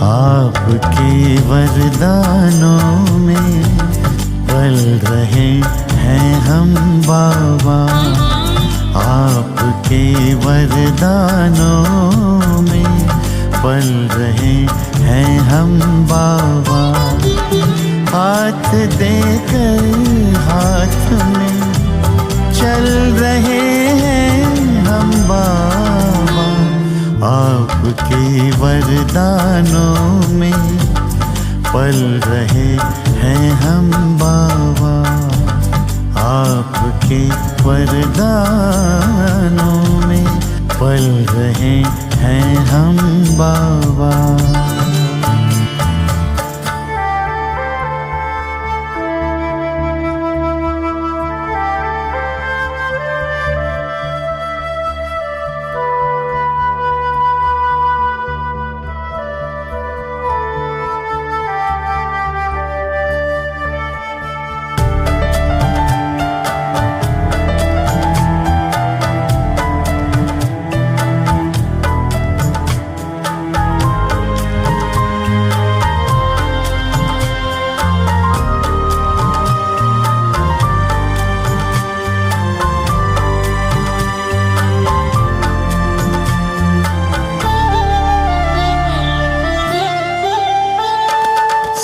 आपके वरदानों में पल रहे हैं हम बाबा। आपके वरदानों में पल रहे हैं हम बाबा। हाथ देकर हाथ में चल रहे हैं हम बाबा। आपके वरदानों में पल रहे हैं हम बाबा। आपके वरदानों में पल रहे हैं हम बाबा।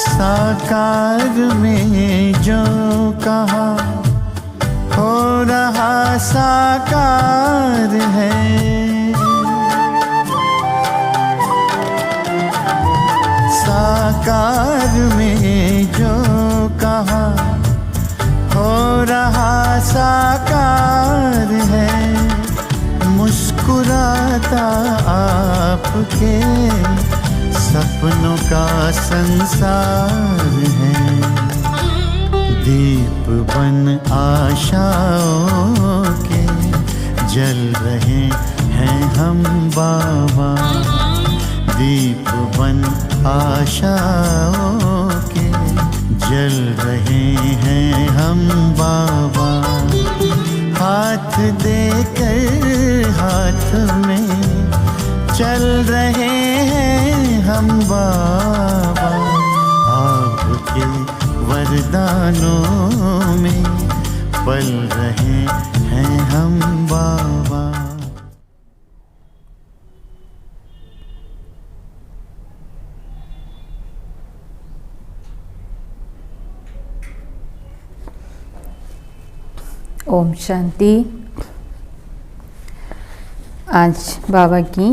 साकार में जो कहा हो रहा साकार है। साकार में जो कहा हो रहा साकार है। मुस्कुराता आपके सपनों का संसार है। दीप बन आशाओं के जल रहे हैं हम बाबा। दीप बन आशाओं के जल रहे हैं हम बाबा। हाथ देकर हाथ में चल रहे हैं हम बाबा। आपके वरदानों में पल रहे हैं हम बाबा। ओम शांति। आज बाबा की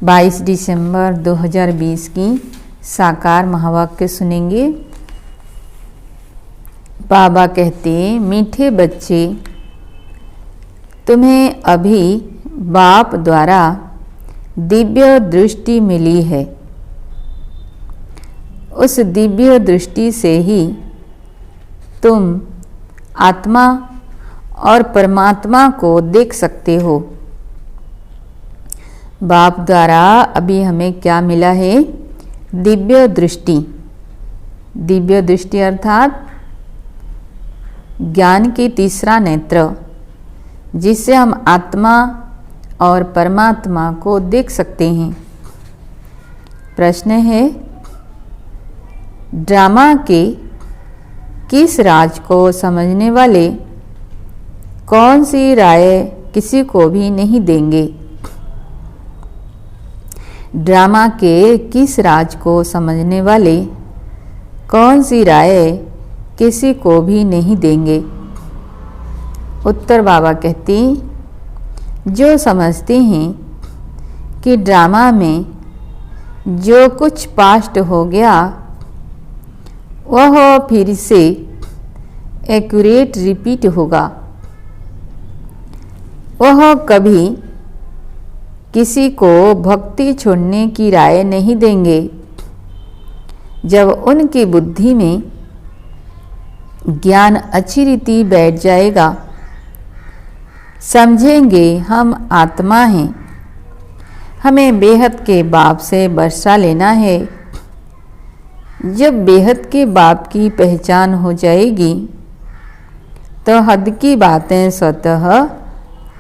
22 दिसंबर 2020 की साकार महावाक्य सुनेंगे। बाबा कहते, मीठे बच्चे, तुम्हें अभी बाप द्वारा दिव्य दृष्टि मिली है। उस दिव्य दृष्टि से ही तुम आत्मा और परमात्मा को देख सकते हो। बाप द्वारा अभी हमें क्या मिला है? दिव्य दृष्टि। दिव्य दृष्टि अर्थात ज्ञान की तीसरा नेत्र, जिससे हम आत्मा और परमात्मा को देख सकते हैं। प्रश्न है, ड्रामा के किस राज को समझने वाले कौन सी राय किसी को भी नहीं देंगे? ड्रामा के किस राज को समझने वाले कौन सी राय किसी को भी नहीं देंगे? उत्तर बाबा कहती, जो समझते हैं कि ड्रामा में जो कुछ पास्ट हो गया वह फिर से एक्यूरेट रिपीट होगा। वह कभी किसी को भक्ति छोड़ने की राय नहीं देंगे। जब उनकी बुद्धि में ज्ञान अच्छी रीति बैठ जाएगा, समझेंगे हम आत्मा हैं, हमें बेहद के बाप से बरसा लेना है। जब बेहद के बाप की पहचान हो जाएगी तो हद की बातें स्वतः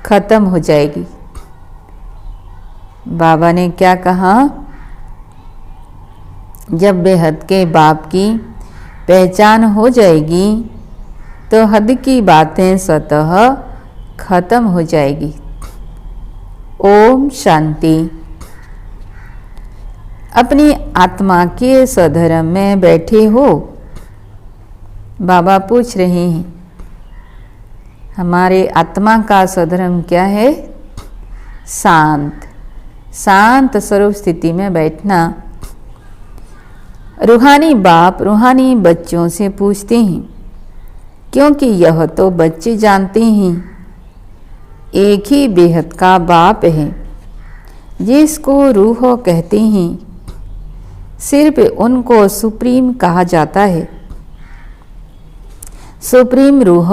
खत्म हो जाएगी। बाबा ने क्या कहा? जब बेहद के बाप की पहचान हो जाएगी तो हद की बातें स्वतः खत्म हो जाएगी। ओम शांति। अपनी आत्मा के स्वधर्म में बैठे हो। बाबा पूछ रहे हैं, हमारे आत्मा का स्वधर्म क्या है? शांत, शांत स्वरूप स्थिति में बैठना। रूहानी बाप रूहानी बच्चों से पूछते हैं, क्योंकि यह तो बच्चे जानते हैं एक ही बेहद का बाप है जिसको रूह कहते हैं। सिर्फ उनको सुप्रीम कहा जाता है। सुप्रीम रूह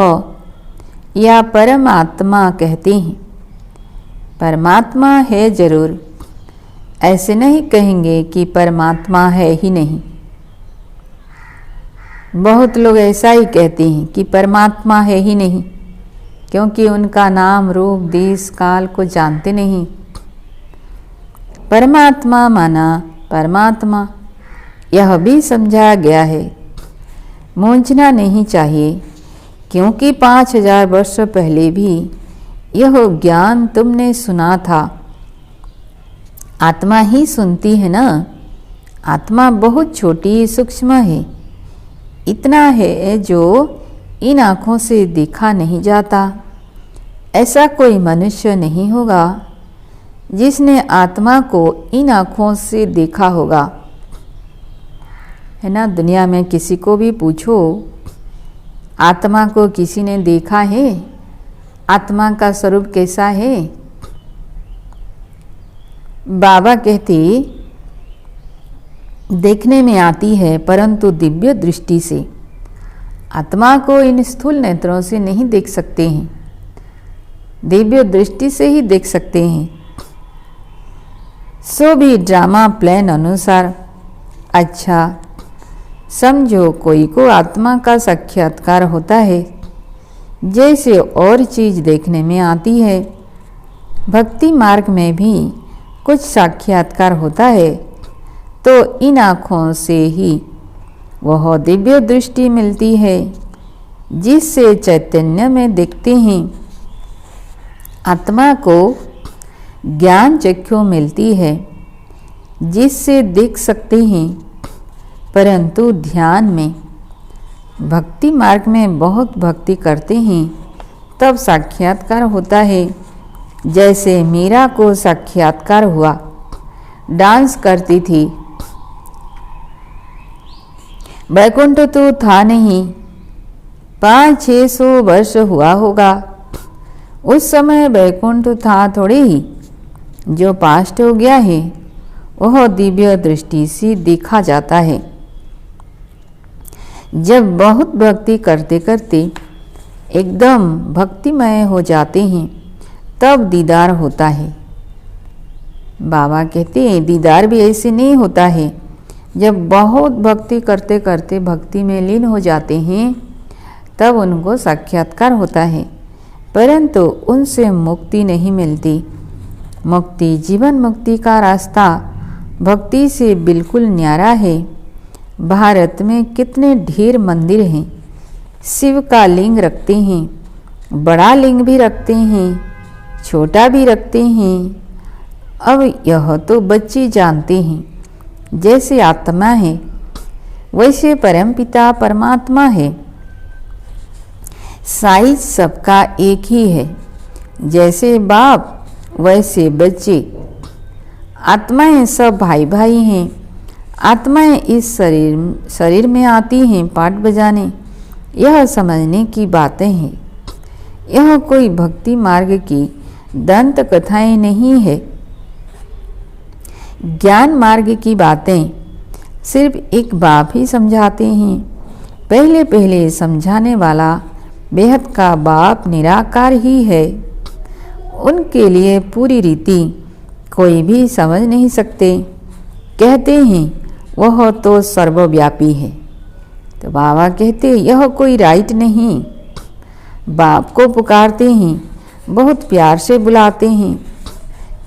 या परमात्मा कहते हैं। परमात्मा है जरूर, ऐसे नहीं कहेंगे कि परमात्मा है ही नहीं। बहुत लोग ऐसा ही कहते हैं कि परमात्मा है ही नहीं, क्योंकि उनका नाम रूप देश काल को जानते नहीं। परमात्मा माना परमात्मा, यह भी समझा गया है। मूंझना नहीं चाहिए, क्योंकि 5000 वर्ष पहले भी यह ज्ञान तुमने सुना था। आत्मा ही सुनती है ना। आत्मा बहुत छोटी सूक्ष्म है। इतना है जो इन आँखों से देखा नहीं जाता। ऐसा कोई मनुष्य नहीं होगा जिसने आत्मा को इन आँखों से देखा होगा, है ना। दुनिया में किसी को भी पूछो, आत्मा को किसी ने देखा है? आत्मा का स्वरूप कैसा है? बाबा कहते, देखने में आती है परंतु दिव्य दृष्टि से। आत्मा को इन स्थूल नेत्रों से नहीं देख सकते हैं, दिव्य दृष्टि से ही देख सकते हैं। सो भी ड्रामा प्लान अनुसार। अच्छा समझो, कोई को आत्मा का साक्षात्कार होता है जैसे और चीज़ देखने में आती है। भक्ति मार्ग में भी कुछ साक्षात्कार होता है, तो इन आँखों से ही वह दिव्य दृष्टि मिलती है जिससे चैतन्य में देखते हैं। आत्मा को ज्ञान चक्षु मिलती है जिससे देख सकते हैं, परंतु ध्यान में, भक्ति मार्ग में बहुत भक्ति करते हैं तब साक्षात्कार होता है। जैसे मीरा को साक्षात्कार हुआ, डांस करती थी। वैकुंठ तो था नहीं, 500-600 वर्ष हुआ होगा। उस समय वैकुंठ था थोड़ी ही। जो पास्ट हो गया है वह दिव्य दृष्टि से देखा जाता है। जब बहुत भक्ति करते करते एकदम भक्तिमय हो जाते हैं तब दीदार होता है। बाबा कहते हैं दीदार भी ऐसे नहीं होता है। जब बहुत भक्ति करते करते भक्ति में लीन हो जाते हैं तब उनको साक्षात्कार होता है, परंतु उनसे मुक्ति नहीं मिलती। मुक्ति, जीवन मुक्ति का रास्ता भक्ति से बिल्कुल न्यारा है। भारत में कितने ढेर मंदिर हैं। शिव का लिंग रखते हैं, बड़ा लिंग भी रखते हैं, छोटा भी रखते हैं। अब यह तो बच्चे जानते हैं। जैसे आत्मा है वैसे परमपिता परमात्मा है। साइज सबका एक ही है। जैसे बाप वैसे बच्चे। आत्माएं सब भाई भाई हैं। आत्माएं इस शरीर में आती हैं पाठ बजाने। यह समझने की बातें हैं। यह कोई भक्ति मार्ग की दंत कथाएं नहीं है। ज्ञान मार्ग की बातें सिर्फ एक बाप ही समझाते हैं। पहले पहले समझाने वाला बेहद का बाप निराकार ही है। उनके लिए पूरी रीति कोई भी समझ नहीं सकते। कहते हैं वह तो सर्वव्यापी है। तो बाबा कहते यह कोई राइट नहीं। बाप को पुकारते हैं, बहुत प्यार से बुलाते हैं,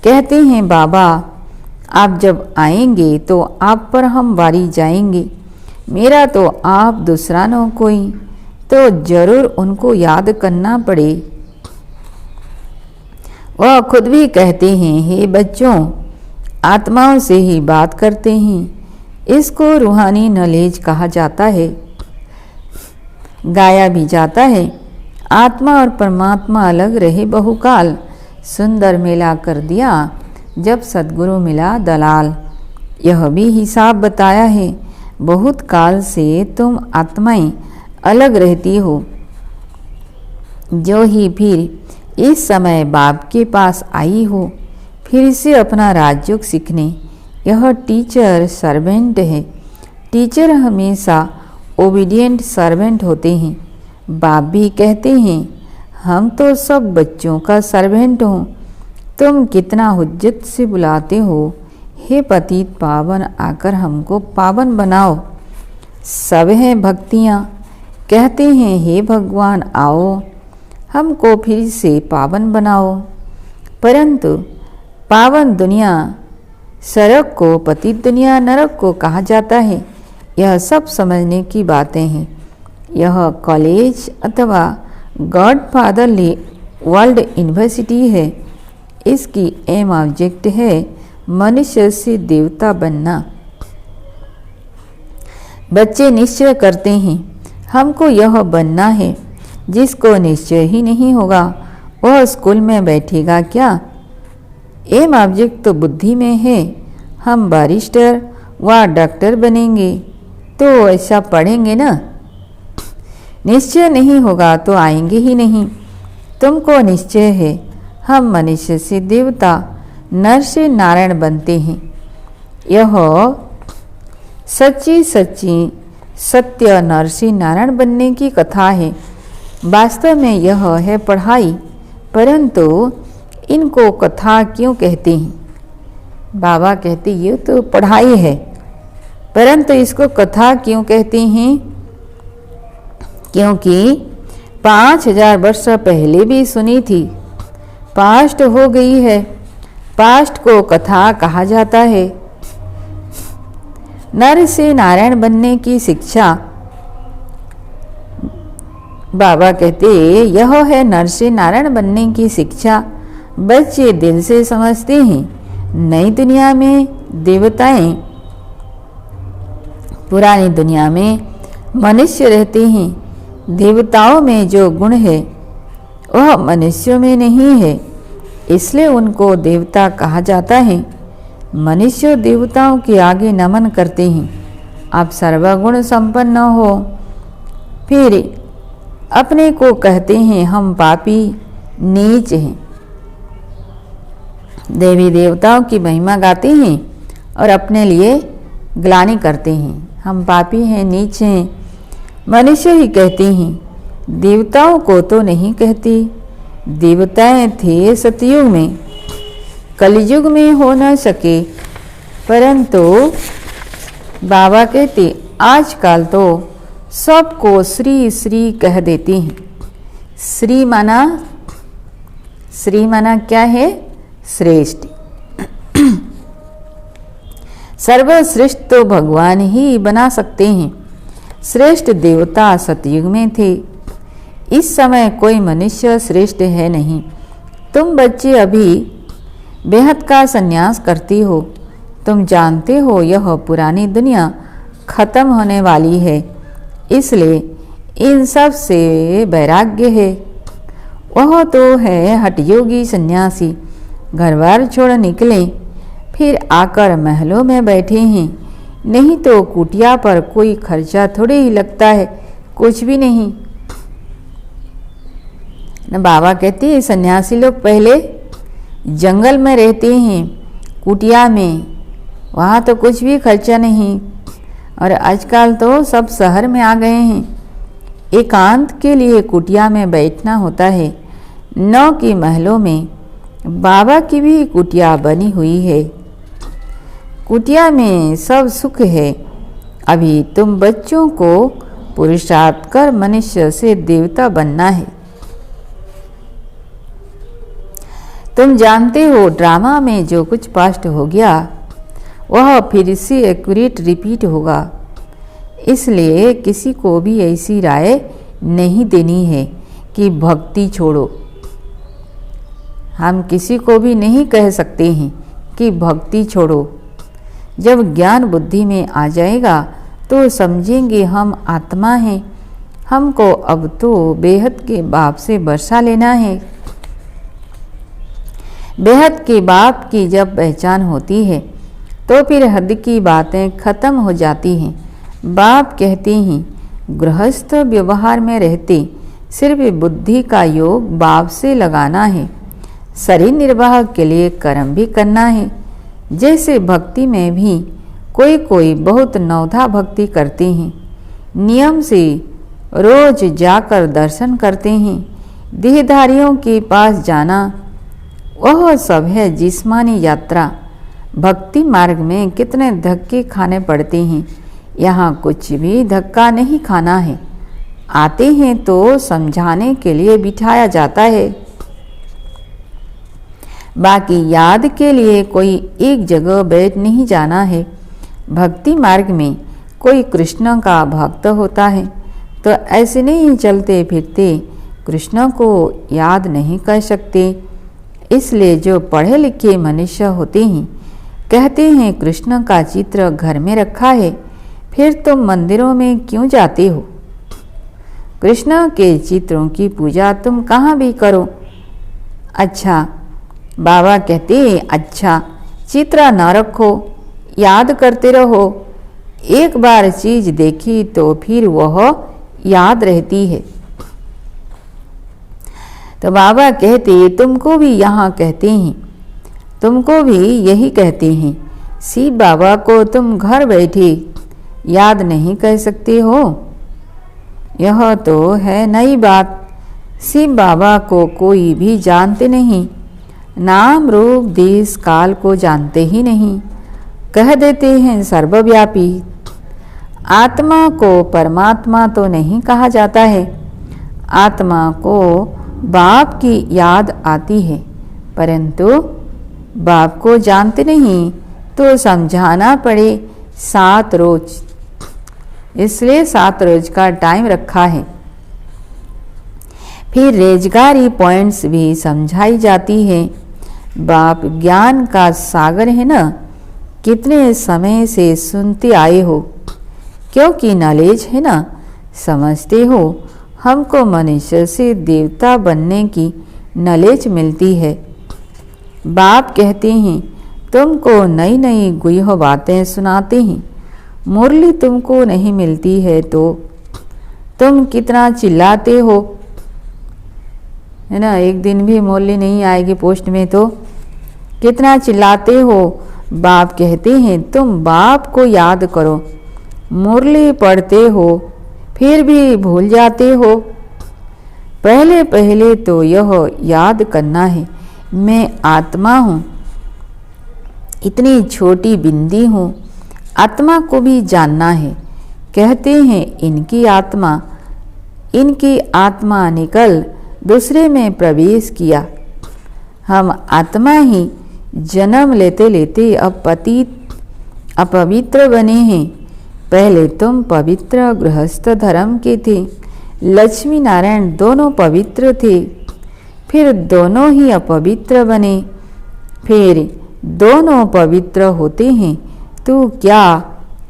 कहते हैं बाबा आप जब आएंगे तो आप पर हम वारी जाएंगे। मेरा तो आप दूसरा न कोई, तो जरूर उनको याद करना पड़े। वह खुद भी कहते हैं, हे बच्चों, आत्माओं से ही बात करते हैं। इसको रूहानी नॉलेज कहा जाता है। गाया भी जाता है, आत्मा और परमात्मा अलग रहे बहुकाल, सुंदर मेला कर दिया जब सद्गुरु मिला दलाल। यह भी हिसाब बताया है, बहुत काल से तुम आत्माएं अलग रहती हो, जो ही फिर इस समय बाप के पास आई हो, फिर से अपना राजयोग सीखने। यह टीचर सर्वेंट है। टीचर हमेशा ओबीडिएंट सर्वेंट होते हैं। बाप भी कहते हैं, हम तो सब बच्चों का सर्वेंट हो, तुम कितना हुज्जत से बुलाते हो, हे पतित पावन, आकर हमको पावन बनाओ। सब हैं भक्तियाँ, कहते हैं, हे भगवान आओ, हमको फिर से पावन बनाओ। परंतु पावन दुनिया सड़क को, पतित दुनिया नरक को कहा जाता है। यह सब समझने की बातें हैं। यह कॉलेज अथवा गॉड फादरली वर्ल्ड यूनिवर्सिटी है। इसकी एम ऑब्जेक्ट है मनुष्य से देवता बनना। बच्चे निश्चय करते हैं, हमको यह बनना है। जिसको निश्चय ही नहीं होगा वह स्कूल में बैठेगा क्या? एम ऑब्जेक्ट तो बुद्धि में है। हम बैरिस्टर व डॉक्टर बनेंगे तो ऐसा पढ़ेंगे ना। निश्चय नहीं होगा तो आएंगे ही नहीं। तुमको निश्चय है, हम मनुष्य से देवता, नर से नारायण बनते हैं। यह सच्ची सच्ची सत्य नर से नारायण बनने की कथा है। वास्तव में यह है पढ़ाई, परंतु इनको कथा क्यों कहते हैं? बाबा कहते ये तो पढ़ाई है, परंतु इसको कथा क्यों कहते हैं? क्योंकि 5000 वर्ष पहले भी सुनी थी, पास्ट हो गई है। पास्ट को कथा कहा जाता है। नर से नारायण बनने की शिक्षा, बाबा कहते यह है नर से नारायण बनने की शिक्षा। बच्चे दिल से समझते हैं। नई दुनिया में देवताएं, पुरानी दुनिया में मनुष्य रहते हैं। देवताओं में जो गुण है वह मनुष्यों में नहीं है, इसलिए उनको देवता कहा जाता है। मनुष्य देवताओं के आगे नमन करते हैं। आप सर्वगुण संपन्न हो, फिर अपने को कहते हैं हम पापी नीच हैं। देवी देवताओं की महिमा गाते हैं और अपने लिए ग्लानि करते हैं, हम पापी हैं, नीच हैं। मनुष्य ही कहते हैं, देवताओं को तो नहीं कहते। देवताएं थे सतयुग में, कलयुग में हो न सके। परंतु बाबा कहते आजकल तो सबको श्री श्री कह देते हैं। श्री माना क्या है? श्रेष्ठ। सर्वश्रेष्ठ तो भगवान ही बना सकते हैं। श्रेष्ठ देवता सतयुग में थे। इस समय कोई मनुष्य श्रेष्ठ है नहीं। तुम बच्चे अभी बेहद का संन्यास करती हो। तुम जानते हो यह पुरानी दुनिया खत्म होने वाली है, इसलिए इन सब से वैराग्य है। वह तो है हठयोगी सन्यासी, घरबार छोड़ निकले, फिर आकर महलों में बैठे हैं। नहीं तो कुटिया पर कोई खर्चा थोड़ी ही लगता है, कुछ भी नहीं। न बाबा कहते हैं सन्यासी लोग पहले जंगल में रहते हैं, कुटिया में, वहाँ तो कुछ भी खर्चा नहीं। और आजकल तो सब शहर में आ गए हैं। एकांत के लिए कुटिया में बैठना होता है। 9 की महलों में बाबा की भी कुटिया बनी हुई है। कुटिया में सब सुख है। अभी तुम बच्चों को पुरुषार्थ कर मनुष्य से देवता बनना है। तुम जानते हो ड्रामा में जो कुछ पास्ट हो गया वह फिर से एक्यूरेट रिपीट होगा। इसलिए किसी को भी ऐसी राय नहीं देनी है कि भक्ति छोड़ो। हम किसी को भी नहीं कह सकते हैं कि भक्ति छोड़ो। जब ज्ञान बुद्धि में आ जाएगा तो समझेंगे हम आत्मा हैं, हमको अब तो बेहद के बाप से बरसा लेना है। बेहद के बाप की जब पहचान होती है तो फिर हद की बातें खत्म हो जाती हैं। बाप कहते हैं गृहस्थ व्यवहार में रहते सिर्फ बुद्धि का योग बाप से लगाना है, शरीर निर्वाह के लिए कर्म भी करना है। जैसे भक्ति में भी कोई कोई बहुत नवधा भक्ति करते हैं, नियम से रोज जाकर दर्शन करते हैं। देहधारियों के पास जाना वह सब है जिस्मानी यात्रा। भक्ति मार्ग में कितने धक्के खाने पड़ते हैं, यहाँ कुछ भी धक्का नहीं खाना है। आते हैं तो समझाने के लिए बिठाया जाता है, बाकी याद के लिए कोई एक जगह बैठ नहीं जाना है। भक्ति मार्ग में कोई कृष्ण का भक्त होता है तो ऐसे नहीं चलते फिरते कृष्ण को याद नहीं कर सकते। इसलिए जो पढ़े लिखे मनुष्य होते हैं कहते हैं कृष्ण का चित्र घर में रखा है, फिर तुम मंदिरों में क्यों जाते हो? कृष्ण के चित्रों की पूजा तुम कहाँ भी करो। अच्छा, बाबा कहते हैं अच्छा चित्र न रखो, याद करते रहो। एक बार चीज देखी तो फिर वह याद रहती है। तो बाबा कहते तुमको भी यहाँ कहते हैं, तुमको भी यही कहते हैं। शिव बाबा को तुम घर बैठे याद नहीं कर सकते हो, यह तो है नई बात। शिव बाबा को कोई भी जानते नहीं, नाम रूप देश काल को जानते ही नहीं, कह देते हैं सर्वव्यापी। आत्मा को परमात्मा तो नहीं कहा जाता है। आत्मा को बाप की याद आती है, परंतु बाप को जानते नहीं तो समझाना पड़े 7 रोज। इसलिए 7 रोज का टाइम रखा है। फिर रेजगारी पॉइंट्स भी समझाई जाती है। बाप ज्ञान का सागर है ना, कितने समय से सुनते आए हो, क्योंकि नॉलेज है ना, समझते हो। हमको मनुष्य से देवता बनने की नॉलेज मिलती है। बाप कहते हैं तुमको नई नई गुह्य बातें सुनाते हैं। मुरली तुमको नहीं मिलती है तो तुम कितना चिल्लाते हो, है ना। एक दिन भी मुरली नहीं आएगी पोस्ट में तो कितना चिल्लाते हो। बाप कहते हैं तुम बाप को याद करो। मुरली पढ़ते हो फिर भी भूल जाते हो। पहले पहले तो यह याद करना है मैं आत्मा हूँ, इतनी छोटी बिंदी हूँ। आत्मा को भी जानना है। कहते हैं इनकी आत्मा निकल दूसरे में प्रवेश किया। हम आत्मा ही जन्म लेते लेते अपवित्र बने हैं। पहले तुम पवित्र गृहस्थ धर्म के थे। लक्ष्मी नारायण दोनों पवित्र थे, फिर दोनों ही अपवित्र बने। फिर दोनों पवित्र होते हैं तो क्या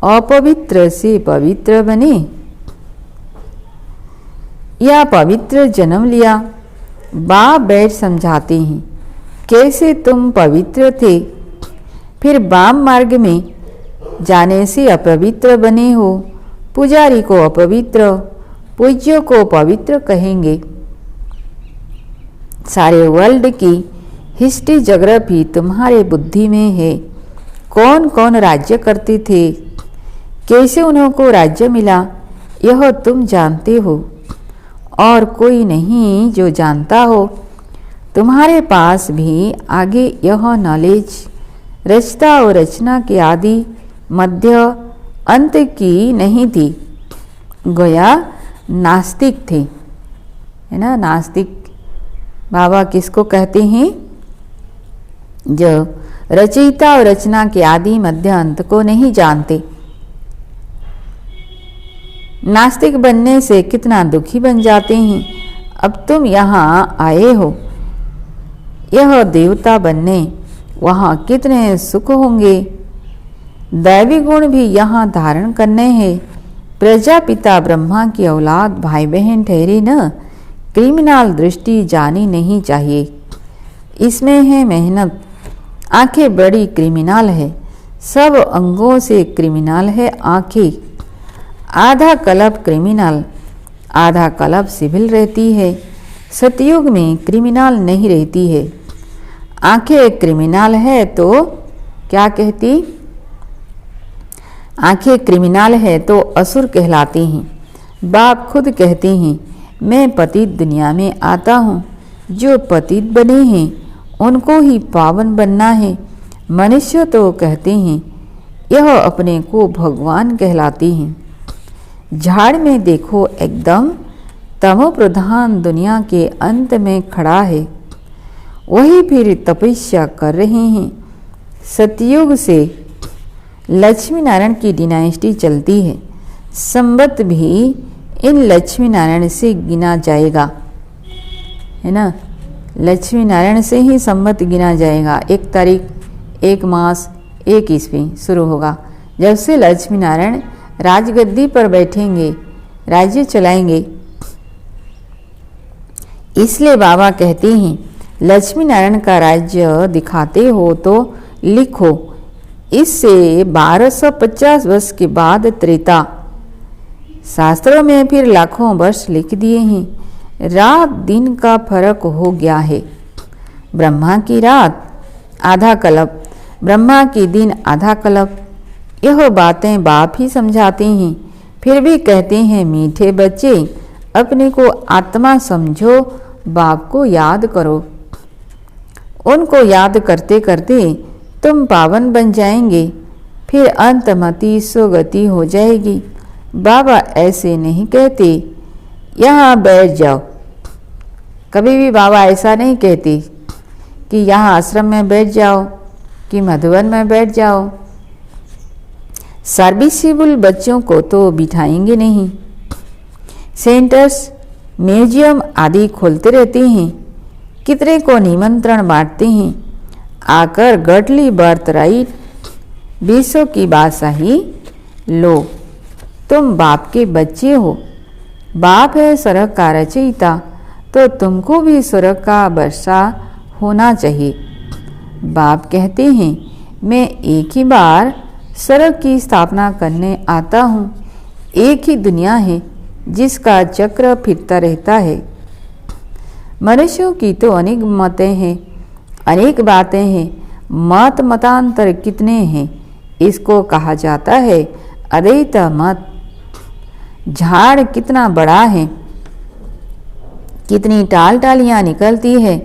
अपवित्र से पवित्र बने या पवित्र जन्म लिया? बाप बैठ समझाते हैं कैसे तुम पवित्र थे, फिर वाम मार्ग में जाने से अपवित्र बने हो। पुजारी को अपवित्र, पूज्य को पवित्र कहेंगे। सारे वर्ल्ड की हिस्ट्री ज्योग्राफी तुम्हारे बुद्धि में है। कौन कौन राज्य करते थे, कैसे उनको राज्य मिला, यह तुम जानते हो और कोई नहीं जो जानता हो। तुम्हारे पास भी आगे यह नॉलेज रचता और रचना के आदि मध्य अंत की नहीं थी। गोया नास्तिक थे, है ना। नास्तिक बाबा किसको कहते हैं? जो रचयिता और रचना के आदि मध्य अंत को नहीं जानते। नास्तिक बनने से कितना दुखी बन जाते हैं। अब तुम यहाँ आए हो यह देवता बनने, वहाँ कितने सुख होंगे। दैवी गुण भी यहाँ धारण करने हैं। प्रजापिता ब्रह्मा की औलाद भाई बहन ठहरे न, क्रिमिनल दृष्टि जानी नहीं चाहिए। इसमें है मेहनत। आंखें बड़ी क्रिमिनल है, सब अंगों से क्रिमिनल है आंखें। आधा कल्प क्रिमिनल, आधा कल्प सिविल रहती है। सतयुग में क्रिमिनल नहीं रहती है। आंखें क्रिमिनल है तो क्या कहती? आंखें क्रिमिनल है तो असुर कहलाती हैं। बाप खुद कहते हैं मैं पतित दुनिया में आता हूँ। जो पतित बने हैं उनको ही पावन बनना है। मनुष्य तो कहते हैं यह अपने को भगवान कहलाती हैं। झाड़ में देखो एकदम तमो प्रधान दुनिया के अंत में खड़ा है। वही फिर तपस्या कर रहे हैं। सतयुग से लक्ष्मी नारायण की डिनाइस्टी चलती है। संबत भी इन लक्ष्मी नारायण से गिना जाएगा, है ना। लक्ष्मी नारायण से ही संबत गिना जाएगा। 1 तारीख 1 मास 1 ईस्वी शुरू होगा। जब से लक्ष्मी नारायण राजगद्दी पर बैठेंगे, राज्य चलाएंगे। इसलिए बाबा कहते हैं लक्ष्मी नारायण का राज्य दिखाते हो तो लिखो। इससे 1250 वर्ष के बाद त्रेता। शास्त्रों में फिर लाखों वर्ष लिख दिए हैं। रात दिन का फर्क हो गया है। ब्रह्मा की रात आधा कल्प, ब्रह्मा की दिन आधा कल्प। यह बातें बाप ही समझाते हैं। फिर भी कहते हैं मीठे बच्चे अपने को आत्मा समझो, बाप को याद करो। उनको याद करते करते तुम पावन बन जाएंगे। फिर अंतमति सुगति हो जाएगी। बाबा ऐसे नहीं कहते यहाँ बैठ जाओ। कभी भी बाबा ऐसा नहीं कहते कि यहाँ आश्रम में बैठ जाओ कि मधुबन में बैठ जाओ। सर्विसेबल बच्चों को तो बिठाएंगे नहीं। सेंटर्स, म्यूजियम आदि खोलते रहते हैं। कितने को निमंत्रण बांटते हैं। आकर गठली बर्थ राइट, विश्व की बादशाही लो। तुम बाप के बच्चे हो। बाप है स्वर्ग का रचयिता, तो तुमको भी स्वर्ग का वर्षा होना चाहिए। बाप कहते हैं मैं एक ही बार स्वर्ग की स्थापना करने आता हूँ। एक ही दुनिया है जिसका चक्र फिरता रहता है। मनुष्यों की तो अनेक मतें हैं, अनेक बातें हैं। मत मतांतर कितने हैं, इसको कहा जाता है अद्वैत मत। झाड़ कितना बड़ा है, कितनी टाल टालियाँ निकलती है,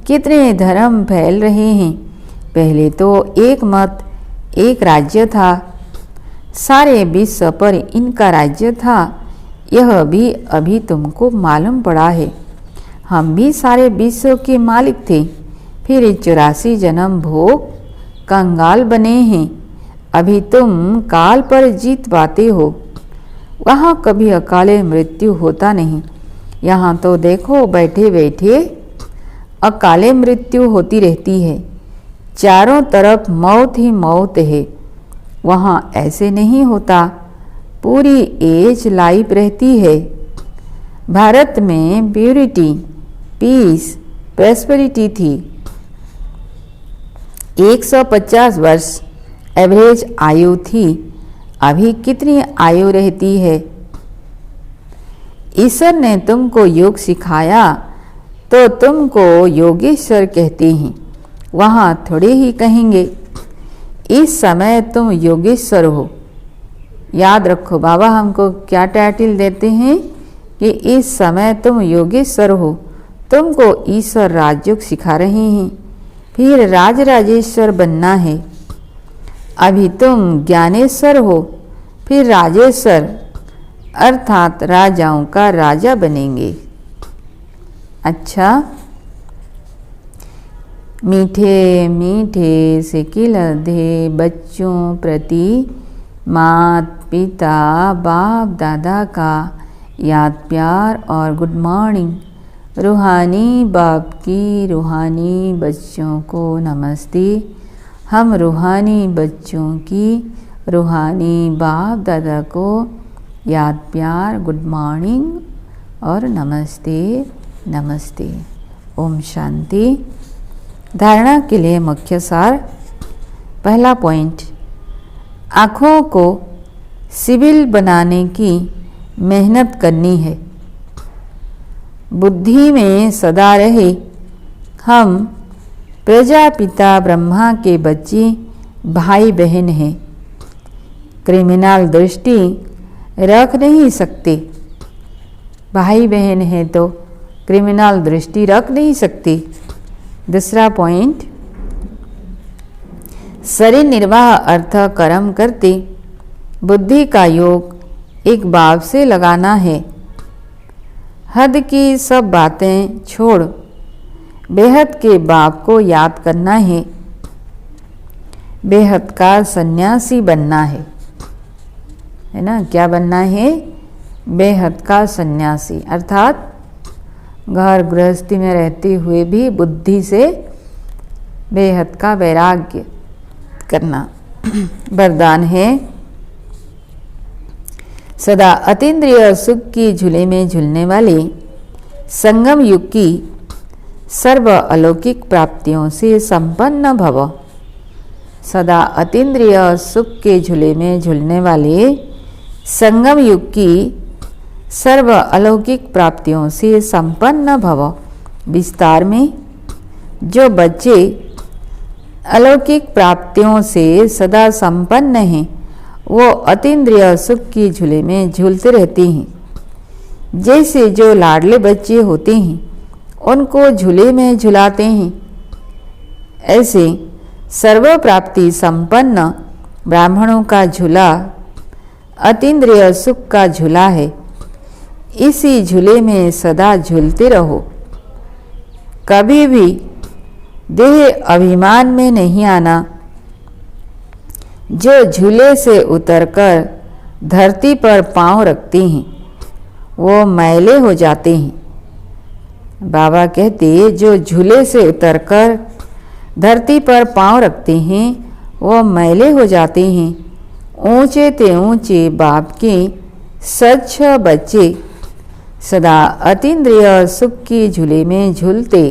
कितने धर्म फैल रहे हैं। पहले तो एक मत एक राज्य था, सारे विश्व पर इनका राज्य था। यह भी अभी तुमको मालूम पड़ा है। हम भी सारे विश्व के मालिक थे, फिर 84 जन्म भोग कंगाल बने हैं। अभी तुम काल पर जीत पाते हो। वहाँ कभी अकाले मृत्यु होता नहीं। यहाँ तो देखो बैठे बैठे अकाले मृत्यु होती रहती है। चारों तरफ मौत ही मौत है। वहाँ ऐसे नहीं होता, पूरी एज लाइफ रहती है। भारत में प्यूरिटी, पीस, प्रॉस्पेरिटी थी। 150 वर्ष एवरेज आयु थी। अभी कितनी आयु रहती है? ईश्वर ने तुमको योग सिखाया तो तुमको योगेश्वर कहते हैं। वहाँ थोड़े ही कहेंगे इस समय तुम योगेश्वर हो। याद रखो बाबा हमको क्या टाइटल देते हैं कि इस समय तुम योगेश्वर हो। तुमको ईश्वर राजयोग सिखा रहे हैं, फिर राजराजेश्वर बनना है। अभी तुम ज्ञानेश्वर हो, फिर राजेश्वर अर्थात राजाओं का राजा बनेंगे। अच्छा, मीठे मीठे से खिलते बच्चों प्रति माता पिता बाप दादा का याद प्यार और गुड मॉर्निंग। रूहानी बाप की रूहानी बच्चों को नमस्ते। हम रूहानी बच्चों की रूहानी बाप दादा को याद प्यार गुड मॉर्निंग और नमस्ते नमस्ते। ओम शांति। धारणा के लिए मुख्य सार। पहला पॉइंट, आँखों को सिविल बनाने की मेहनत करनी है। बुद्धि में सदा रहे हम प्रजापिता ब्रह्मा के बच्चे भाई बहन हैं। क्रिमिनल दृष्टि रख नहीं सकते। भाई बहन हैं तो क्रिमिनल दृष्टि रख नहीं सकते। दूसरा पॉइंट, शरीर निर्वाह अर्थ कर्म करते बुद्धि का योग एक बाप से लगाना है। हद की सब बातें छोड़ बेहद के बाप को याद करना है। बेहद का सन्यासी बनना है ना। क्या बनना है? बेहद का सन्यासी, अर्थात घर गृहस्थी में रहते हुए भी बुद्धि से बेहद का वैराग्य करना। वरदान है, सदा अतीन्द्रिय सुख की झूले में झूलने वाले संगम युग की सर्व अलौकिक प्राप्तियों से संपन्न भव। सदा अतीन्द्रिय सुख के झूले में झूलने वाले संगम युग की सर्व अलौकिक प्राप्तियों से संपन्न भव। विस्तार में, जो बच्चे अलौकिक प्राप्तियों से सदा संपन्न हैं वो अतीन्द्रिय सुख की झूले में झूलते रहते हैं। जैसे जो लाडले बच्चे होते हैं उनको झूले में झुलाते हैं, ऐसे सर्व प्राप्ति संपन्न ब्राह्मणों का झूला अतीन्द्रिय सुख का झूला है। इसी झूले में सदा झूलते रहो। कभी भी देह अभिमान में नहीं आना। जो झूले से उतरकर धरती पर पांव रखते हैं वो मैले हो जाते हैं। बाबा कहते, जो झूले से उतरकर धरती पर पांव रखते हैं वो मैले हो जाते हैं। ऊंचे ते ऊंचे बाप के सच्च बच्चे सदा अतीन्द्रिय सुख की झूले में झूलते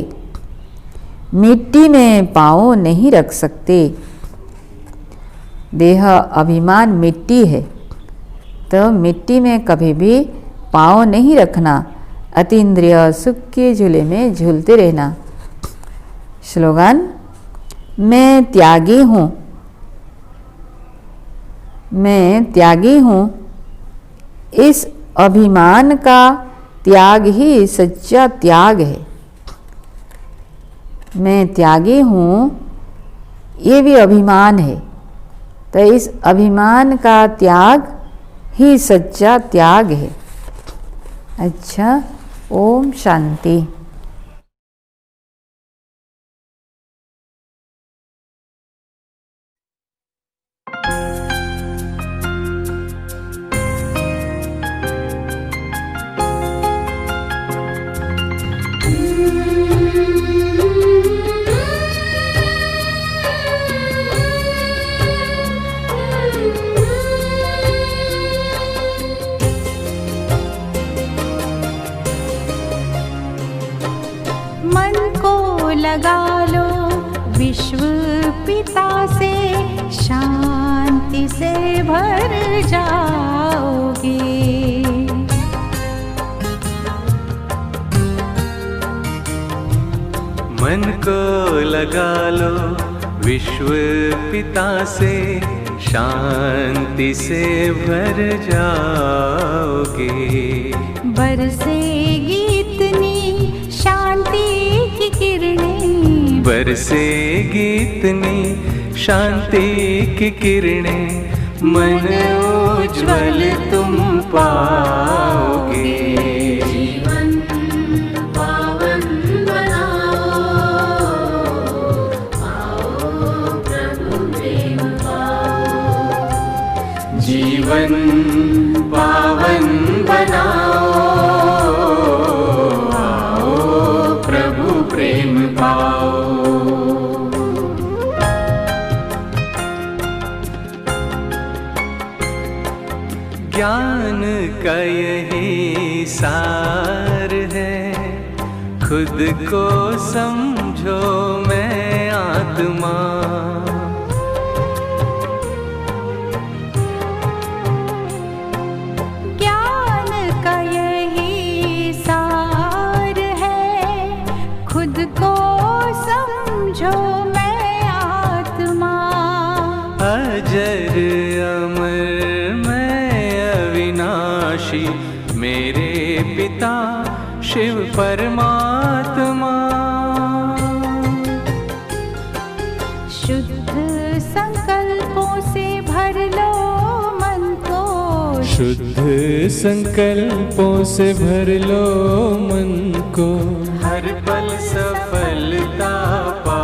मिट्टी में पाँव नहीं रख सकते। देह अभिमान मिट्टी है तो मिट्टी में कभी भी पाँव नहीं रखना। अतीन्द्रिय सुख के झूले में झूलते रहना। स्लोगन, मैं त्यागी हूँ, मैं त्यागी हूँ। इस अभिमान का त्याग ही सच्चा त्याग है। मैं त्यागी हूँ, ये भी अभिमान है, तो इस अभिमान का त्याग ही सच्चा त्याग है। अच्छा, ओम शांति। लगा लो विश्व पिता से, शांति से भर जाओगे। मन को लगा लो विश्व पिता से, शांति से भर जाओगे। बरसेगी इतनी शांति की किरणें, बरसेगी इतनी शांति की किरणें, मन उज्ज्वल तुम पाओगे। जीवन पावन बनाओ, पावन बनाओ, आओ प्रभु प्रेम पाओ। ज्ञान का यही सार है, खुद को समझो मैं आत्मा। ज्ञान का यही सार है, खुद को समझो मैं आत्मा। अजर अमर मैं अविनाशी, मेरे पिता शिव परमात्मा। शुद्ध संकल्पों से भर लो मन को, शुद्ध संकल्पों से भर लो मन को। हर पल सफलता पा